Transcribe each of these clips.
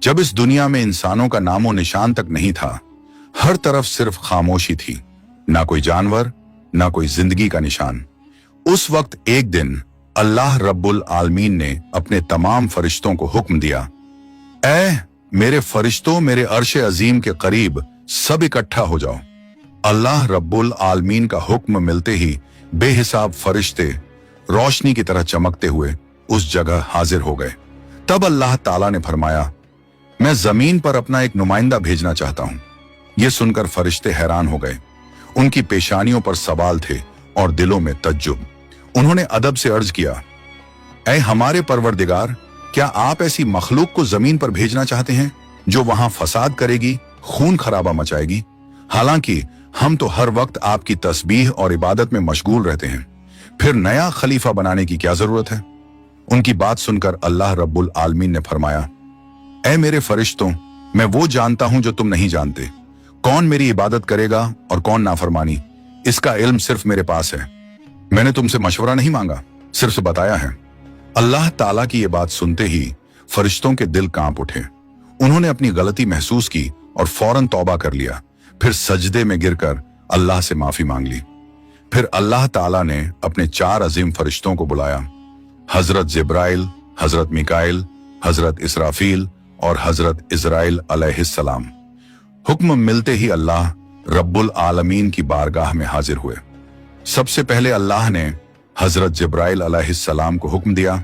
जब इस दुनिया में इंसानों का नामो निशान तक नहीं था, हर तरफ सिर्फ खामोशी थी, ना कोई जानवर, ना कोई जिंदगी का निशान। उस वक्त एक दिन अल्लाह रब्बुल आलमीन ने अपने तमाम फरिश्तों को हुक्म दिया, ऐ मेरे फरिश्तों, मेरे अर्श अजीम के करीब सब इकट्ठा हो जाओ। अल्लाह रब्बुल आलमीन का हुक्म मिलते ही बेहिसाब फरिश्ते रोशनी की तरह चमकते हुए उस जगह हाजिर हो गए। तब अल्लाह ताला ने फरमाया, मैं जमीन पर अपना एक नुमाइंदा भेजना चाहता हूं। यह सुनकर फरिश्ते हैरान हो गए। उनकी पेशानियों पर सवाल थे और दिलों में तज्जुब। उन्होंने अदब से अर्ज किया, ऐ हमारे परवरदिगार, क्या आप ऐसी मखलूक को जमीन पर भेजना चाहते हैं जो वहां फसाद करेगी, खून खराबा मचाएगी? हालांकि हम तो हर वक्त आपकी तस्बीह और इबादत में मशगूल रहते हैं, फिर नया खलीफा बनाने की क्या जरूरत है? उनकी बात सुनकर अल्लाह रब्बुल आलमीन ने फरमाया, ऐ मेरे फरिश्तों, मैं वो जानता हूं जो तुम नहीं जानते। कौन मेरी इबादत करेगा और कौन नाफरमानी, इसका इल्म सिर्फ मेरे पास है। मैंने तुमसे मशवरा नहीं मांगा, सिर्फ बताया है। अल्लाह ताला की ये बात सुनते ही फरिश्तों के दिल कांप उठे। उन्होंने अपनी गलती महसूस की और फौरन तौबा कर लिया। फिर सजदे में गिरकर अल्लाह से माफी मांग ली। फिर अल्लाह ताला ने अपने 4 अजीम फरिश्तों को बुलाया, हजरत जिब्राइल, हजरत मिकाइल, हजरत इसराफील और हजरत इजराइल अलैहिस्सलाम। हुक्म मिलते ही अल्लाह रब्बुल आलमीन की बारगाह में हाजिर हुए। सबसे पहले अल्लाह ने हजरत जिब्राइल अलैहिस्सलाम को हुक्म दिया,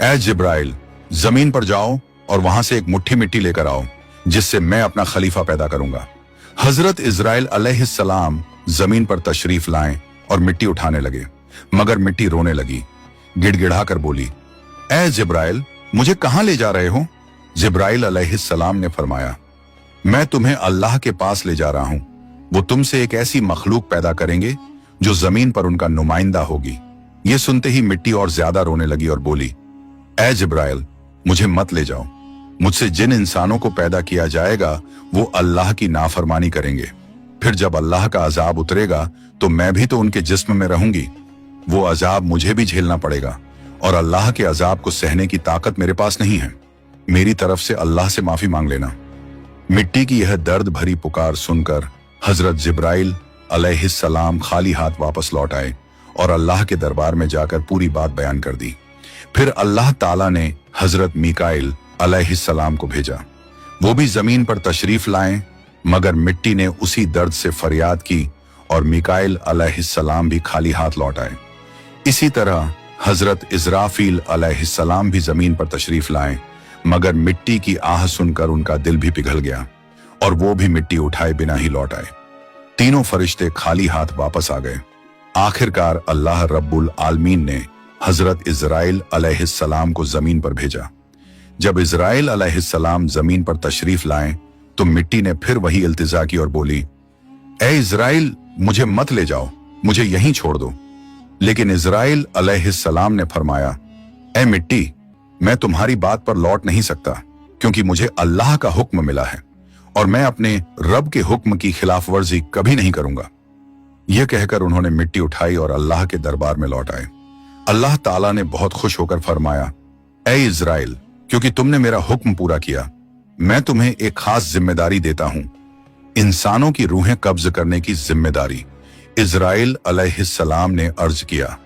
ऐ जिब्राइल, जमीन पर जाओ और वहां से एक मुट्ठी मिट्टी लेकर आओ, जिससे मैं अपना खलीफा पैदा करूंगा। हजरत इजराइल अलैहिस्सलाम जमीन पर तशरीफ लाएं और मिट्टी उठाने लगे, मगर मिट्टी रोने लगी। गिड़गिड़ाकर बोली, ऐ जिब्राइल, मुझे कहां ले जा रहे हो? जिब्राइल अलैहिस्सलाम ने फरमाया, मैं तुम्हें अल्लाह के पास ले जा रहा हूं। वो तुमसे एक ऐसी मखलूक पैदा करेंगे जो जमीन पर उनका नुमाइंदा होगी। ये सुनते ही मिट्टी और ज्यादा रोने लगी और बोली, ऐ जिब्राइल, मुझे मत ले जाओ। मुझसे जिन इंसानों को पैदा किया जाएगा वो अल्लाह की नाफरमानी करेंगे। फिर जब अल्लाह का अजाब उतरेगा तो मैं भी तो उनके जिस्म में रहूंगी। वो अजाब मुझे भी झेलना पड़ेगा और अल्लाह के अजाब को सहने की ताकत मेरे पास नहीं है। मेरी तरफ से अल्लाह से माफी मांग लेना। मिट्टी की यह दर्द भरी पुकार सुनकर हजरत जिब्राइल अलैहिस्सलाम खाली हाथ वापस लौट आए और अल्लाह के दरबार में जाकर पूरी बात बयान कर दी। फिर अल्लाह ताला ने हजरत मिकाइल अलैहिस्सलाम को भेजा। वो भी जमीन पर तशरीफ लाएं, मगर मिट्टी ने उसी दर्द से फरियाद की और मिकाइल अलैहिस्सलाम भी खाली हाथ लौट आए। इसी तरह हजरत इजराफील अलैहिस्सलाम भी जमीन पर तशरीफ लाएं, मगर मिट्टी की आह सुनकर उनका दिल भी पिघल गया और वो भी मिट्टी उठाए बिना ही लौट आए। तीनों फरिश्ते खाली हाथ वापस आ गए। आखिरकार अल्लाह रब्बुल आलमीन ने हजरत इजराइल अलैहिस्सलाम को जमीन पर भेजा। जब इजराइल अलैहिस्सलाम जमीन पर तशरीफ लाएं तो मिट्टी ने फिर वही इल्तिजा की और बोली, ऐ इजराइल, मुझे मत ले जाओ, मुझे यहीं छोड़ दो। लेकिन इजराइल अलैहिस्सलाम ने फरमाया, ऐ मिट्टी, मैं तुम्हारी बात पर लौट नहीं सकता, क्योंकि मुझे अल्लाह का हुक्म मिला है और मैं अपने रब के हुक्म की खिलाफ वर्जी कभी नहीं करूंगा। यह कहकर उन्होंने मिट्टी उठाई और अल्लाह के दरबार में लौट आए। अल्लाह ताला ने बहुत खुश होकर फरमाया, ऐ इजराइल, क्योंकि तुमने मेरा हुक्म पूरा किया, मैं तुम्हें एक खास जिम्मेदारी देता हूं, इंसानों की रूहें कब्ज करने की जिम्मेदारी। इजराइल अलैहिस्सलाम ने अर्ज किया,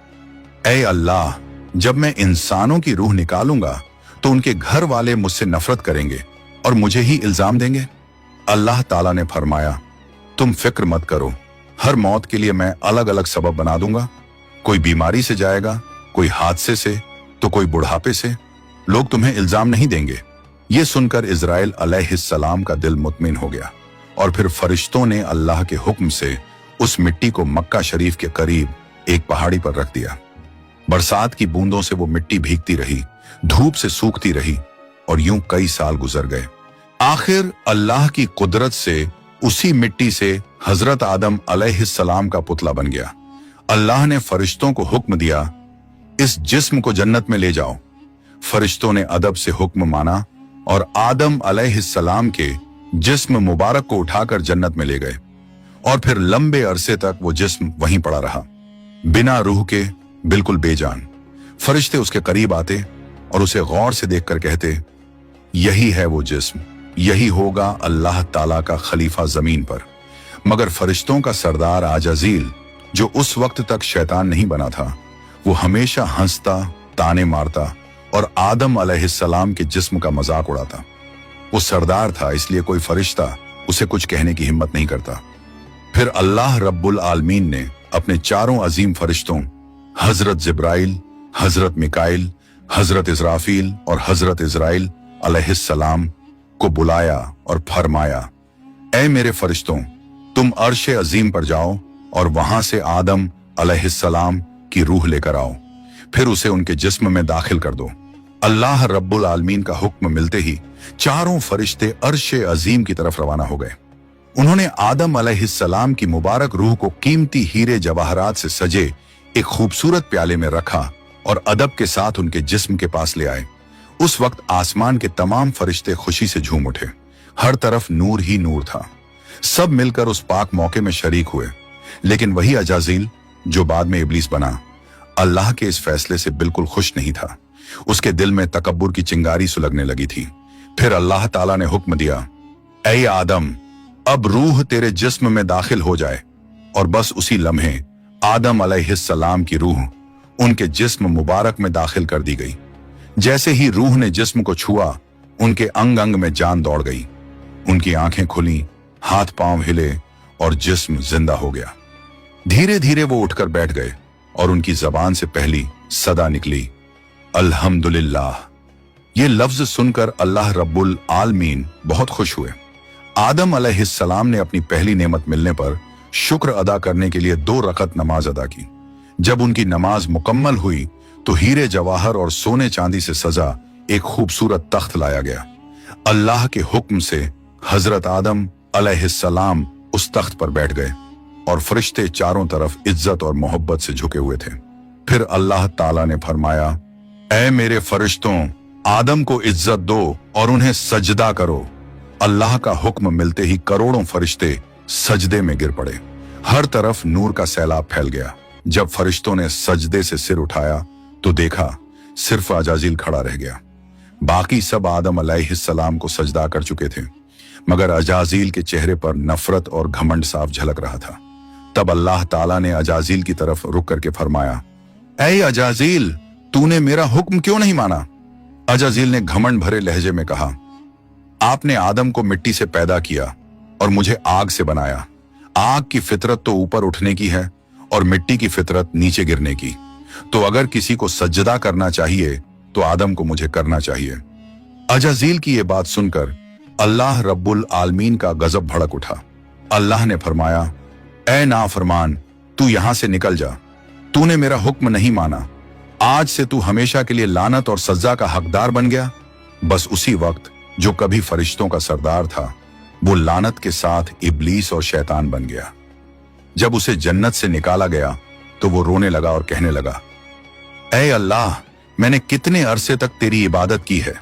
ऐ अल्लाह, जब मैं इंसानों की रूह निकालूंगा तो उनके घर वाले मुझसे नफरत करेंगे और मुझे ही इल्जाम देंगे। अल्लाह ताला ने फरमाया, तुम फिक्र मत करो, हर मौत के लिए मैं अलग अलग सबब बना दूंगा। कोई बीमारी से जाएगा, कोई हादसे से, तो कोई बुढ़ापे से। लोग तुम्हें इल्जाम नहीं देंगे। ये सुनकर इजराइल अलैहिस्सलाम का दिल मुतमिन हो गया और फिर फरिश्तों ने अल्लाह के हुक्म से उस मिट्टी को मक्का शरीफ के करीब एक पहाड़ी पर रख दिया। बरसात की बूंदों से वो मिट्टी भीगती रही, धूप से सूखती रही और यूं कई साल गुजर गए। आखिर अल्लाह की कुदरत से उसी मिट्टी से हजरत आदम अलैहिस्सलाम का पुतला बन गया। अल्लाह ने फरिश्तों को हुक्म दिया, इस जिस्म को जन्नत में ले जाओ। फरिश्तों ने अदब से हुक्म माना और आदम अलैहिस्सलाम के जिस्म मुबारक को उठाकर जन्नत में ले गए और फिर लंबे अरसे तक वो जिस्म वहीं पड़ा रहा, बिना रूह के, बिल्कुल बेजान। फरिश्ते उसके करीब आते और उसे गौर से देखकर कहते, यही है वो जिस्म, यही होगा अल्लाह ताला का खलीफा जमीन पर। मगर फरिश्तों का सरदार आजाजील, जो उस वक्त तक शैतान नहीं बना था, वो हमेशा हंसता, ताने मारता और आदम अलैहिस्सलाम के जिस्म का मजाक उड़ाता। वो सरदार था, इसलिए कोई फरिश्ता उसे कुछ कहने की हिम्मत नहीं करता। फिर अल्लाह रब्बुल आलमीन ने अपने चारों अजीम फरिश्तों हजरत जिब्राइल, हजरत मिकाइल, हजरत इस्राफील और हजरत इजराइल अलैहिस्सलाम को बुलाया और फरमाया, ऐ मेरे फरिश्तों, तुम अर्श अजीम पर जाओ और वहां से आदम अलैहिस्सलाम की रूह लेकर आओ, फिर उसे उनके जिस्म में दाखिल कर दो। अल्लाह रब्बुल आलमीन का हुक्म मिलते ही चारों फरिश्ते अर्श अजीम की तरफ रवाना हो गए। उन्होंने आदम अलैहिस्सलाम की मुबारक रूह को कीमती हीरे जवाहरात से सजे एक खूबसूरत प्याले में रखा और अदब के साथ उनके जिस्म के पास ले आए। उस वक्त आसमान के तमाम फरिश्ते खुशी से झूम उठे। हर तरफ नूर ही नूर था। सब मिलकर उस पाक मौके में शरीक हुए। लेकिन वही अजाजील, जो बाद में इब्लीस बना, अल्लाह के इस फैसले से बिल्कुल खुश नहीं था। उसके दिल में तकब्बुर की चिंगारी सुलगने लगी थी। फिर अल्लाह ताला ने हुक्म दिया, ऐ आदम, अब रूह तेरे जिस्म में दाखिल हो जाए। और बस उसी लम्हे आदम अलैहिस्सलाम की रूह उनके जिस्म मुबारक में दाखिल कर दी गई। जैसे ही रूह ने जिस्म को छुआ, उनके अंग अंग में जान दौड़ गई। उनकी आंखें खुली, हाथ पांव हिले और जिस्म जिंदा हो गया। धीरे धीरे वो उठकर बैठ गए और उनकी जबान से पहली सदा निकली, अल्हम्दुलिल्लाह। ये लफ्ज सुनकर अल्लाह रब्बुल आलमीन बहुत खुश हुए। आदम अलैहिस्सलाम ने अपनी पहली नेमत मिलने पर शुक्र अदा करने के लिए 2 रकत नमाज अदा की। जब उनकी नमाज मुकम्मल हुई तो हीरे जवाहर और सोने चांदी से सजा एक खूबसूरत तख्त लाया गया। अल्लाह के हुक्म से हजरत आदम अलैहिस्सलाम उस तख्त पर बैठ गए और फरिश्ते चारों तरफ इज्जत और मोहब्बत से झुके हुए थे। फिर अल्लाह ताला ने फरमाया, ऐ मेरे फरिश्तों, आदम को इज्जत दो और उन्हें सजदा करो। अल्लाह का हुक्म मिलते ही करोड़ों फरिश्ते सजदे में गिर पड़े। हर तरफ नूर का सैलाब फैल गया। जब फरिश्तों ने सजदे से सिर उठाया तो देखा सिर्फ अजाजील खड़ा रह गया। बाकी सब आदम अलैहिस्सलाम को सजदा कर चुके थे, मगर अजाजील के चेहरे पर नफरत और घमंड साफ झलक रहा था। तब अल्लाह ताला ने अजाजील की तरफ रुक करके फरमाया, ऐ अजाजील, तूने मेरा हुक्म क्यों नहीं माना? अजाजील ने घमंड भरे लहजे में कहा, आपने आदम को मिट्टी से पैदा किया और मुझे आग से बनाया। आग की फितरत तो ऊपर उठने की है और मिट्टी की फितरत नीचे गिरने की। तो अगर किसी को सजदा करना चाहिए तो आदम को मुझे करना चाहिए। अजाजील की यह बात सुनकर अल्लाह रब्बुल आलमीन का गजब भड़क उठा। अल्लाह ने फरमाया, ऐ नाफरमान, तू यहां से निकल जा। तूने मेरा हुक्म नहीं माना। आज से तू हमेशा के लिए लानत और सजा का हकदार बन गया। बस उसी वक्त जो कभी फरिश्तों का सरदार था, वो लानत के साथ इब्लीस और शैतान बन गया। जब उसे जन्नत से निकाला गया तो वो रोने लगा और कहने लगा, ऐ अल्लाह, मैंने कितने अरसे तक तेरी इबादत की है,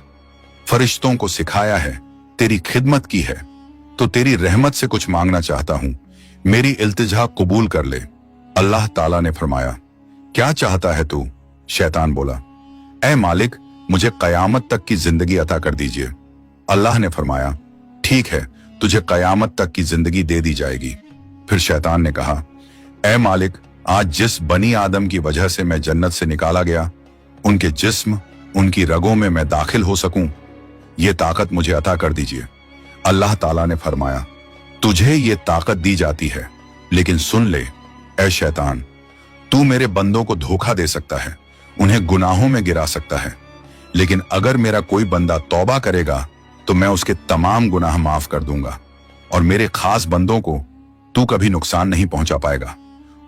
फरिश्तों को सिखाया है, तेरी खिदमत की है, तो तेरी रहमत से कुछ मांगना चाहता हूं, मेरी इल्तिजा कबूल कर ले। अल्लाह ताला ने फरमाया, क्या चाहता है तू? शैतान बोला, ऐ मालिक, मुझे कयामत तक की जिंदगी अता कर दीजिए। अल्लाह ने फरमाया, ठीक है, तुझे कयामत तक की जिंदगी दे दी जाएगी। फिर शैतान ने कहा, ऐ मालिक, आज जिस बनी आदम की वजह से मैं जन्नत से निकाला गया, उनके जिस्म, उनकी रगों में मैं दाखिल हो सकूं, ये ताकत मुझे अता कर दीजिए। अल्लाह ताला ने फरमाया, तुझे ये ताकत दी जाती है, लेकिन सुन ले ऐ शैतान, तू मेरे बंदों को धोखा दे सकता है, उन्हें गुनाहों में गिरा सकता है, लेकिन अगर मेरा कोई बंदा तौबा करेगा तो मैं उसके तमाम गुनाह माफ कर दूंगा और मेरे खास बंदों को तू कभी नुकसान नहीं पहुंचा पाएगा।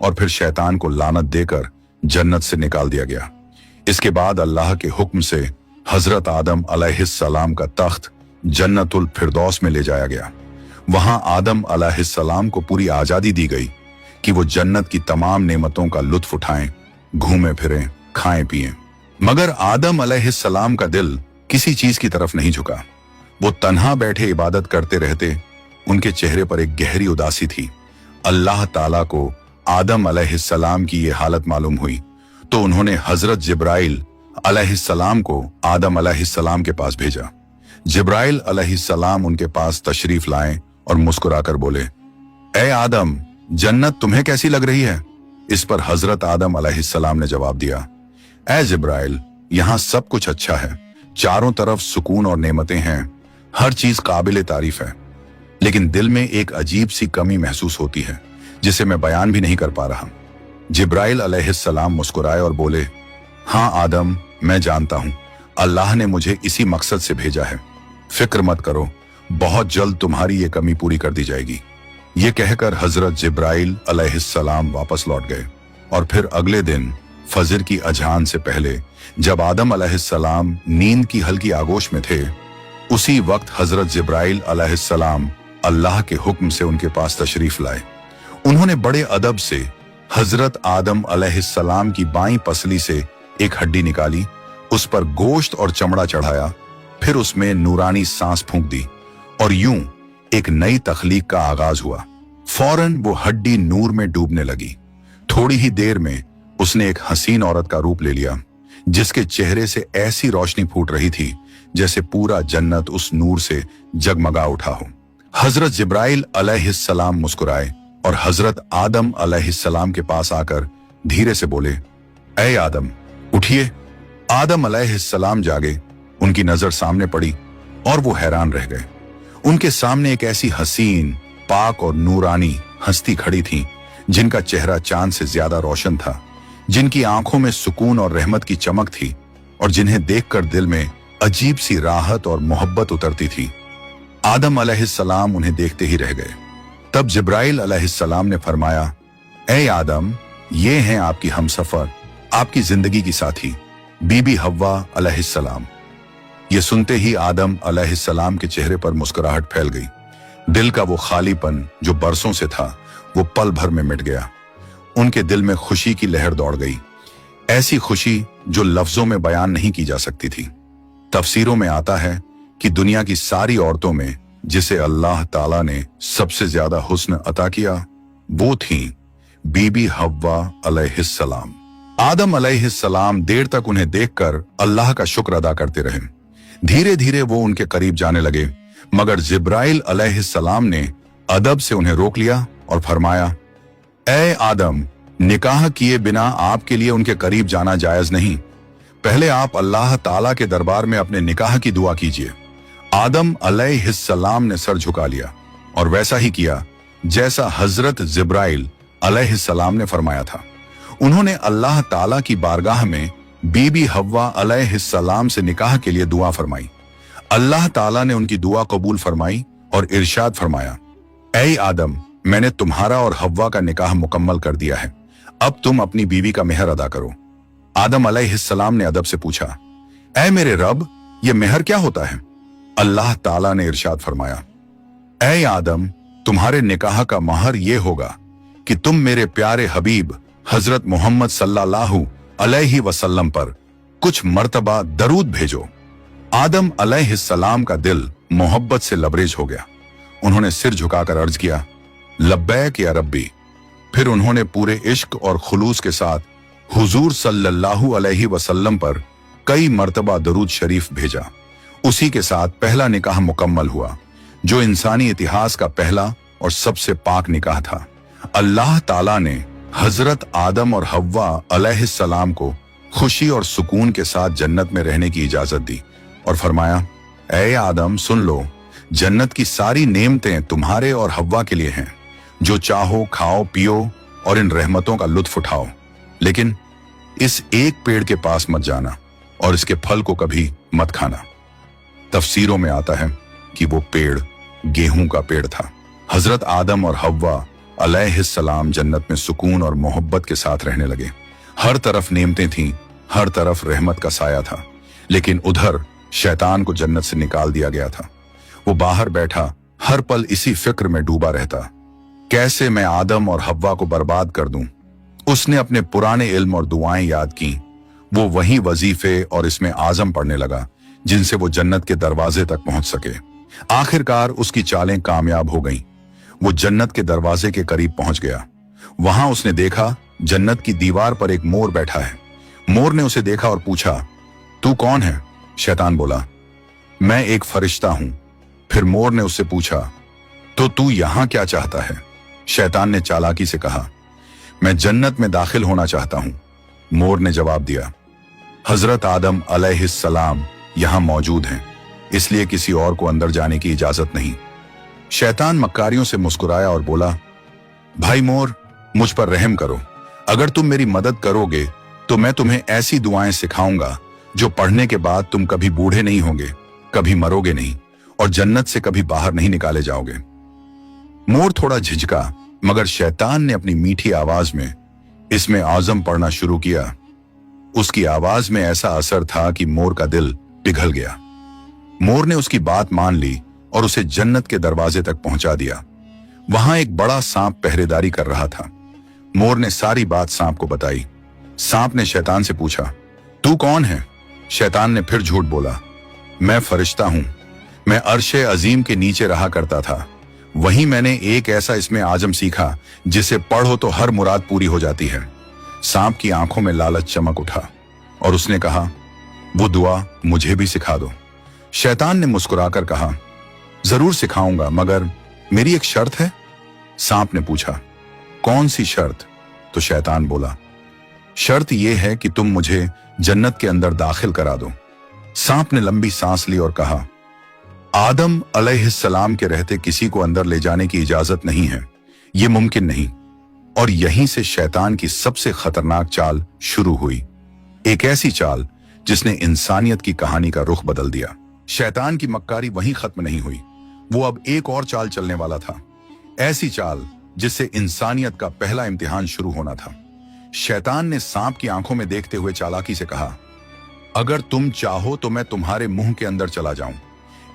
और फिर शैतान को लानत देकर जन्नत से निकाल दिया गया। इसके बाद अल्लाह के हुक्म से हजरत आदम अलैहिस्सलाम का तख्त जन्नतुल फिरदौस में ले जाया गया। वहां आदम अलैहिस्सलाम को पूरी आजादी दी गई कि वो जन्नत की तमाम नेमतों का लुत्फ उठाएं, घूमें फिरें, खाएं पिएं। मगर आदम अलैहिस्सलाम का दिल किसी चीज की तरफ नहीं झुका। वो तन्हा बैठे इबादत करते रहते। उनके चेहरे पर एक गहरी उदासी थी। अल्लाह ताला को आदम अलैहिस्सलाम की ये हालत मालूम हुई तो उन्होंने हजरत जिब्राइल अलैहिस्सलाम को आदम अलैहिस्सलाम के पास भेजा। जिब्राइल अलैहिस्सलाम उनके पास तशरीफ लाए और मुस्कुराकर बोले, ए आदम, जन्नत तुम्हें कैसी लग रही है? इस पर हजरत आदम अलैहिस्सलाम ने जवाब दिया, ए जिब्राइल, यहाँ सब कुछ अच्छा है, चारों तरफ सुकून और नेमतें हैं, हर चीज काबिल तारीफ है, लेकिन दिल में एक अजीब सी कमी महसूस होती है जिसे मैं बयान भी नहीं कर पा रहा। जिब्राइल अलैहिस्सलाम मुस्कुराए और बोले, हाँ आदम, मैं जानता हूं, अल्लाह ने मुझे इसी मकसद से भेजा है, फिक्र मत करो, बहुत जल्द तुम्हारी ये कमी पूरी कर दी जाएगी। ये कहकर हजरत जिब्राइल अलैहिस्सलाम वापस लौट गए और फिर अगले दिन फजर की अजान से पहले जब आदम अलैहिस्सलाम नींद की हल्की आगोश में थे, उसी वक्त हजरत जिब्राइल अलैहिस्सलाम अल्लाह के हुक्म से उनके पास तशरीफ लाए। उन्होंने बड़े अदब से हजरत आदम अलैहिस्सलाम की बाईं पसली से एक हड्डी निकाली, उस पर गोश्त और चमड़ा चढ़ाया, फिर उसमें नूरानी सांस फूंक दी और यूं एक नई तखलीक का आगाज हुआ। फौरन वो हड्डी नूर में डूबने लगी। थोड़ी ही देर में उसने एक हसीन औरत का रूप ले लिया, जिसके चेहरे से ऐसी रोशनी फूट रही थी जैसे पूरा जन्नत उस नूर से जगमगा उठा हो। हजरत जिब्राइल अलैहिस्सलाम मुस्कुराए और हजरत आदम अलैहिस्सलाम के पास आकर धीरे से बोले, ऐ आदम, उठिए। आदम अलैहिस्सलाम जागे, उनकी नजर सामने पड़ी और वो हैरान रह गए। उनके सामने एक ऐसी हसीन, पाक और नूरानी हस्ती खड़ी थी जिनका चेहरा चांद से ज्यादा रोशन था, जिनकी आंखों में सुकून और रहमत की चमक थी और जिन्हें देखकर दिल में अजीब सी राहत और मोहब्बत उतरती थी। आदम अलैहिस्सलाम उन्हें देखते ही रह गए। तब जिब्राइल अलैहिस्सलाम ने फरमाया, ऐ आदम, ये हैं आपकी हमसफर, आपकी जिंदगी की साथी, बीबी हव्वा अलैहिस्सलाम। ये सुनते ही आदम अलैहिस्सलाम के चेहरे पर मुस्कुराहट फैल गई। दिल का वो खालीपन जो बरसों से था, वो पल भर में मिट गया। उनके दिल में खुशी की लहर दौड़ गई, ऐसी खुशी जो लफ्जों में बयान नहीं की जा सकती थी। तफसीरों में आता है कि दुनिया की सारी औरतों में जिसे अल्लाह ताला ने सबसे ज्यादा हुस्न अता किया, वो थी बीबी हव्वा अलैहिस्सलाम। आदम अलैहिस्सलाम देर तक उन्हें देखकर अल्लाह का शुक्र अदा करते रहे। धीरे धीरे वो उनके करीब जाने लगे, मगर जिब्राइल अलैहिस्सलाम ने अदब से उन्हें रोक लिया और फरमाया, ऐ आदम, निकाह किए बिना आपके लिए उनके करीब जाना जायज नहीं। पहले आप अल्लाह ताला के दरबार में अपने निकाह की दुआ कीजिए। आदम अलैहिस्सलाम ने सर झुका लिया और वैसा ही किया जैसा हजरत जिब्राइल अलैहिस्सलाम ने फरमाया था। उन्होंने अल्लाह ताला की बारगाह में बीबी हव्वा अलैहिस्सलाम से निकाह के लिए दुआ फरमाई। अल्लाह ताला ने उनकी दुआ कबूल फरमाई और इरशाद फरमाया, ऐ आदम, मैंने तुम्हारा और हव्वा का निकाह मुकम्मल कर दिया है, अब तुम अपनी बीवी का मेहर अदा करो। आदम अलैहिस्सलाम ने अदब से पूछा, ऐ मेरे रब, ये मेहर क्या होता है? अल्लाह ताला ने इरशाद फरमाया, ऐ आदम, तुम्हारे निकाह का महर ये होगा कि तुम मेरे प्यारे हबीब हजरत मोहम्मद सल्लल्लाहु अलैहि वसल्लम पर कुछ मर्तबा दरूद भेजो। आदम अलैहिस्सलाम का दिल मोहब्बत से लबरेज हो गया। उन्होंने सिर झुकाकर अर्ज किया, लब्बैक या रब्बी। फिर उन्होंने पूरे इश्क और खुलूस के साथ हुजूर सल्लल्लाहु अलैहि वसल्लम पर कई मर्तबा दरूद शरीफ भेजा। उसी के साथ पहला निकाह मुकम्मल हुआ, जो इंसानी इतिहास का पहला और सबसे पाक निकाह था। अल्लाह ताला ने हजरत आदम और हव्वा अलैहिस्सलाम को खुशी और सुकून के साथ जन्नत में रहने की इजाजत दी और फरमाया, ऐ आदम, सुन लो, जन्नत की सारी नेमतें तुम्हारे और हव्वा के लिए हैं। जो चाहो खाओ पियो और इन रहमतों का लुत्फ उठाओ, लेकिन इस एक पेड़ के पास मत जाना और इसके फल को कभी मत खाना। तफसीरों में आता है कि वो पेड़ गेहूं का पेड़ था। हजरत आदम और हव्वा अलैहिस्सलाम जन्नत में सुकून और मोहब्बत के साथ रहने लगे। हर तरफ नेमतें थीं, हर तरफ रहमत का साया था, लेकिन उधर शैतान को जन्नत से निकाल दिया गया था। वो बाहर बैठा हर पल इसी फिक्र में डूबा रहता, कैसे मैं आदम और हव्वा को बर्बाद कर दूं। उसने अपने पुराने इल्म और दुआएं याद की। वो वही वजीफे और इसमें आजम पढ़ने लगा जिनसे वो जन्नत के दरवाजे तक पहुंच सके। आखिरकार उसकी चालें कामयाब हो गईं। वो जन्नत के दरवाजे के करीब पहुंच गया। वहां उसने देखा जन्नत की दीवार पर एक मोर बैठा है। मोर ने उसे देखा और पूछा, तू कौन है? शैतान बोला, मैं एक फरिश्ता हूं। फिर मोर ने उससे पूछा, तो तू यहां क्या चाहता है? शैतान ने चालाकी से कहा, मैं जन्नत में दाखिल होना चाहता हूं। मोर ने जवाब दिया, हजरत आदम अलैहिस्सलाम यहां मौजूद हैं, इसलिए किसी और को अंदर जाने की इजाजत नहीं। शैतान मक्कारियों से मुस्कुराया और बोला, भाई मोर, मुझ पर रहम करो। अगर तुम मेरी मदद करोगे तो मैं तुम्हें ऐसी दुआएं सिखाऊंगा जो पढ़ने के बाद तुम कभी बूढ़े नहीं होगे, कभी मरोगे नहीं और जन्नत से कभी बाहर नहीं निकाले जाओगे। मोर थोड़ा झिझका, मगर शैतान ने अपनी मीठी आवाज में इसमें आजम पढ़ना शुरू किया। उसकी आवाज में ऐसा असर था कि मोर का दिल पिघल गया। मोर ने उसकी बात मान ली और उसे जन्नत के दरवाजे तक पहुंचा दिया। वहां एक बड़ा सांप पहरेदारी कर रहा था। मोर ने सारी बात सांप को बताई। सांप ने शैतान से पूछा, तू कौन है? शैतान ने फिर झूठ बोला, मैं फरिश्ता हूं। मैं अर्शे अजीम के नीचे रहा करता था। वहीं मैंने एक ऐसा इसमें आजम सीखा जिसे पढ़ो तो हर मुराद पूरी हो जाती है। सांप की आंखों में लालच चमक उठा और उसने कहा, वो दुआ मुझे भी सिखा दो। शैतान ने मुस्कुराकर कहा, जरूर सिखाऊंगा, मगर मेरी एक शर्त है। सांप ने पूछा, कौन सी शर्त? तो शैतान बोला, शर्त यह है कि तुम मुझे जन्नत के अंदर दाखिल करा दो। सांप ने लंबी सांस ली और कहा, आदम अलैहिस्सलाम के रहते किसी को अंदर ले जाने की इजाजत नहीं है, यह मुमकिन नहीं। और यहीं से शैतान की सबसे खतरनाक चाल शुरू हुई, एक ऐसी चाल जिसने इंसानियत की कहानी का रुख बदल दिया। शैतान की मक्कारी वहीं खत्म नहीं हुई, वो अब एक और चाल चलने वाला था, ऐसी चाल जिससे इंसानियत का पहला इम्तिहान शुरू होना था। शैतान ने सांप की आंखों में देखते हुए चालाकी से कहा, अगर तुम चाहो तो मैं तुम्हारे मुंह के अंदर चला जाऊं,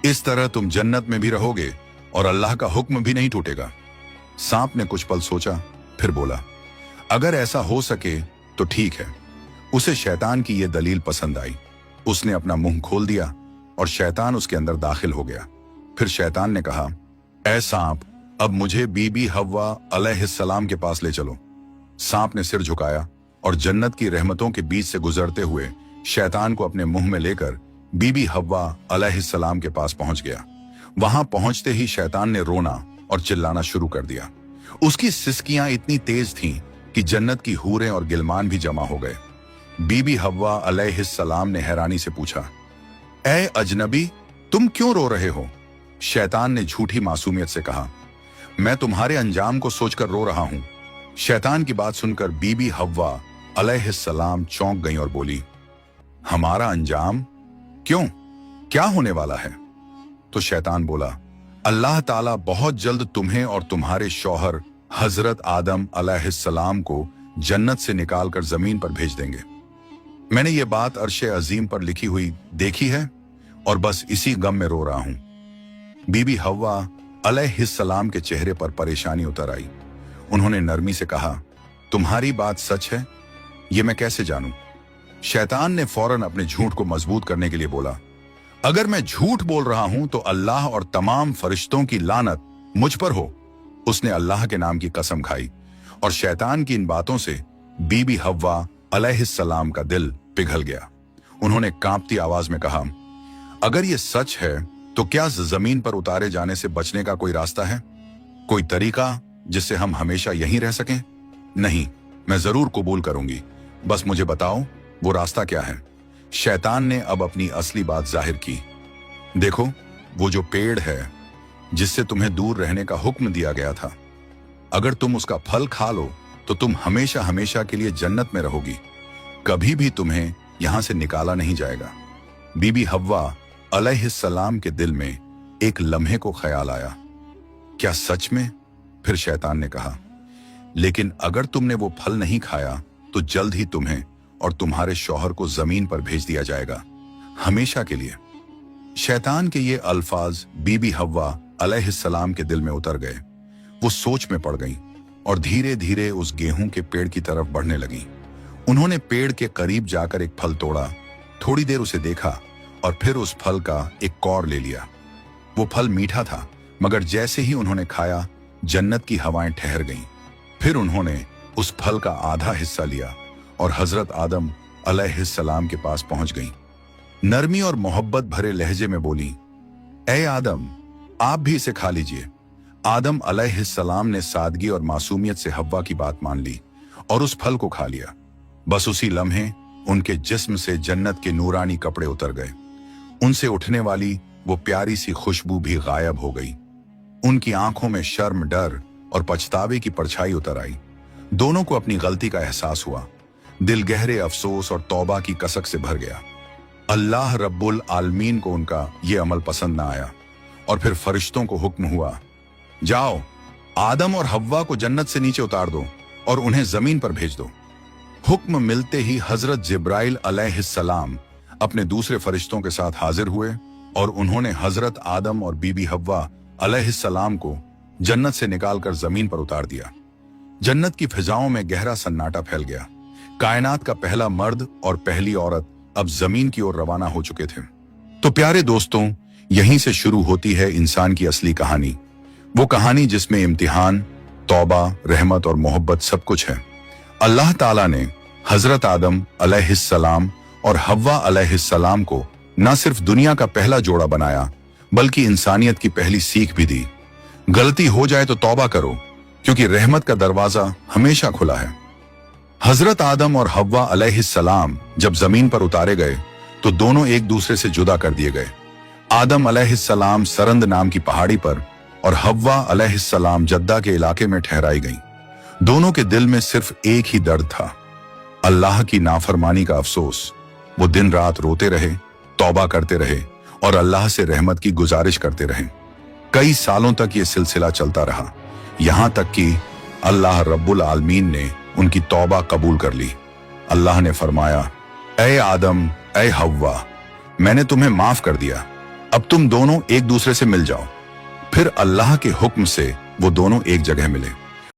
इस तरह तुम जन्नत में भी रहोगे और अल्लाह का हुक्म भी नहीं टूटेगा। सांप ने कुछ पल सोचा, फिर बोला, अगर ऐसा हो सके तो ठीक है। उसे शैतान की यह दलील पसंद आई। उसने अपना मुंह खोल दिया और शैतान उसके अंदर दाखिल हो गया। फिर शैतान ने कहा, ऐ सांप, अब मुझे बीबी हव्वा अलैहिस्सलाम के पास ले चलो। सांप ने सिर झुकाया और जन्नत की रहमतों के बीच से गुजरते हुए शैतान को अपने मुंह में लेकर बीबी हव्वा अलैहिस्सलाम के पास पहुंच गया। वहां पहुंचते ही शैतान ने रोना और चिल्लाना शुरू कर दिया। उसकी सिसकियां इतनी तेज थीं कि जन्नत की हूरें और गिलमान भी जमा हो गए। बीबी हव्वा अलैहिस्सलाम ने हैरानी से पूछा, ऐ अजनबी, तुम क्यों रो रहे हो? शैतान ने झूठी मासूमियत से कहा, मैं तुम्हारे अंजाम को सोचकर रो रहा हूं। शैतान की बात सुनकर बीबी हव्वा अलैहिस्सलाम चौंक गई और बोली, हमारा अंजाम? क्यों, क्या होने वाला है? तो शैतान बोला, अल्लाह ताला बहुत जल्द तुम्हें और तुम्हारे शौहर हजरत आदम अलैहिस्सलाम को जन्नत से निकालकर जमीन पर भेज देंगे। मैंने ये बात अर्शे अजीम पर लिखी हुई देखी है और बस इसी गम में रो रहा हूं। बीबी हव्वा अलैहिस्सलाम के चेहरे पर परेशानी उतर आई। उन्होंने नरमी से कहा, तुम्हारी बात सच है? ये मैं कैसे जानूं? शैतान ने फौरन अपने झूठ को मजबूत करने के लिए बोला, अगर मैं झूठ बोल रहा हूं तो अल्लाह और तमाम फरिश्तों की लानत मुझ पर हो। उसने अल्लाह के नाम की कसम खाई और शैतान की इन बातों से बीबी हव्वा अलैहिस्सलाम का दिल पिघल गया। उन्होंने कांपती आवाज में कहा, अगर ये सच है तो क्या जमीन पर उतारे जाने से बचने का कोई रास्ता है? कोई तरीका जिससे हम हमेशा यहीं रह सकें? नहीं, मैं जरूर कबूल करूंगी, बस मुझे बताओ वो रास्ता क्या है। शैतान ने अब अपनी असली बात जाहिर की। देखो, वो जो पेड़ है जिससे तुम्हें दूर रहने का हुक्म दिया गया था, अगर तुम उसका फल खा लो तो तुम हमेशा हमेशा के लिए जन्नत में रहोगी, कभी भी तुम्हें यहां से निकाला नहीं जाएगा। बीबी हव्वा अलैहिस्सलाम के दिल में एक लम्हे को ख्याल आया, क्या सच में? फिर शैतान ने कहा, लेकिन अगर तुमने वो फल नहीं खाया तो जल्द ही तुम्हें और तुम्हारे शौहर को जमीन पर भेज दिया जाएगा, हमेशा के लिए। शैतान के ये अल्फाज बीबी हव्वा अलैहिस्सलाम के दिल में उतर गए। वो सोच में पड़ गईं और धीरे धीरे उस गेहूं के पेड़ की तरफ बढ़ने लगीं। उन्होंने पेड़ के करीब जाकर एक फल तोड़ा, थोड़ी देर उसे देखा और फिर उस फल का एक कौर ले लिया। वो फल मीठा था, मगर जैसे ही उन्होंने खाया जन्नत की हवाएं ठहर गईं। फिर उन्होंने उस फल का आधा हिस्सा लिया और हजरत आदम अलैहिस्सलाम के पास पहुंच गईं। नरमी और मोहब्बत भरे लहजे में बोली, ए आदम, आप भी इसे खा लीजिए। आदम अलैहिस्सलाम ने सादगी और मासूमियत से हव्वा की बात मान ली और उस फल को खा लिया। बस उसी लम्हे उनके जिस्म से जन्नत के नूरानी कपड़े उतर गए। उनसे उठने वाली वो प्यारी सी खुशबू भी गायब हो गई। उनकी आंखों में शर्म, डर और पछतावे की परछाई उतर आई। दोनों को अपनी गलती का एहसास हुआ। दिल गहरे अफसोस और तौबा की कसक से भर गया। अल्लाह रब्बुल आलमीन को उनका ये अमल पसंद ना आया और फिर फरिश्तों को हुक्म हुआ, जाओ, आदम और हव्वा को जन्नत से नीचे उतार दो और उन्हें जमीन पर भेज दो। हुक्म मिलते ही हजरत जिब्राइल अलैहिस्सलाम अपने दूसरे फरिश्तों के साथ हाजिर हुए और उन्होंने हजरत आदम और बीबी हव्वा अलैहिस्सलाम को जन्नत से निकालकर जमीन पर उतार दिया। जन्नत की फिजाओं में गहरा सन्नाटा फैल गया। कायनात का पहला मर्द और पहली औरत अब जमीन की ओर रवाना हो चुके थे। तो प्यारे दोस्तों, यहीं से शुरू होती है इंसान की असली कहानी। वो कहानी जिसमें इम्तिहान, तौबा, रहमत और मोहब्बत सब कुछ है। अल्लाह ताला ने हजरत आदम अलैहिस्सलाम और हव्वा अलैहिस्सलाम को न सिर्फ दुनिया का पहला जोड़ा बनाया, बल्कि इंसानियत की पहली सीख भी दी। गलती हो जाए तो तौबा करो, क्योंकि रहमत का दरवाजा हमेशा खुला है। हजरत आदम और हव्वा अलैहिस्सलाम जब जमीन पर उतारे गए तो दोनों एक दूसरे से जुदा कर दिए गए। आदम अलैहिस्सलाम सरंद नाम की पहाड़ी पर और हव्वा अलैहिस्सलाम जद्दा के इलाके में ठहराई गईं। दोनों के दिल में सिर्फ एक ही दर्द था, अल्लाह की नाफरमानी का अफसोस। वो दिन रात रोते रहे, तौबा करते रहे और अल्लाह से रहमत की गुजारिश करते रहे। कई सालों तक ये सिलसिला चलता रहा, यहां तक कि अल्लाह रब्बुल आलमीन ने उनकी तौबा कबूल कर ली। अल्लाह ने फरमाया, ए आदम, ए हव्वा, मैंने तुम्हें माफ कर दिया, अब तुम दोनों एक दूसरे से मिल जाओ। फिर अल्लाह के हुक्म से वो दोनों एक जगह मिले।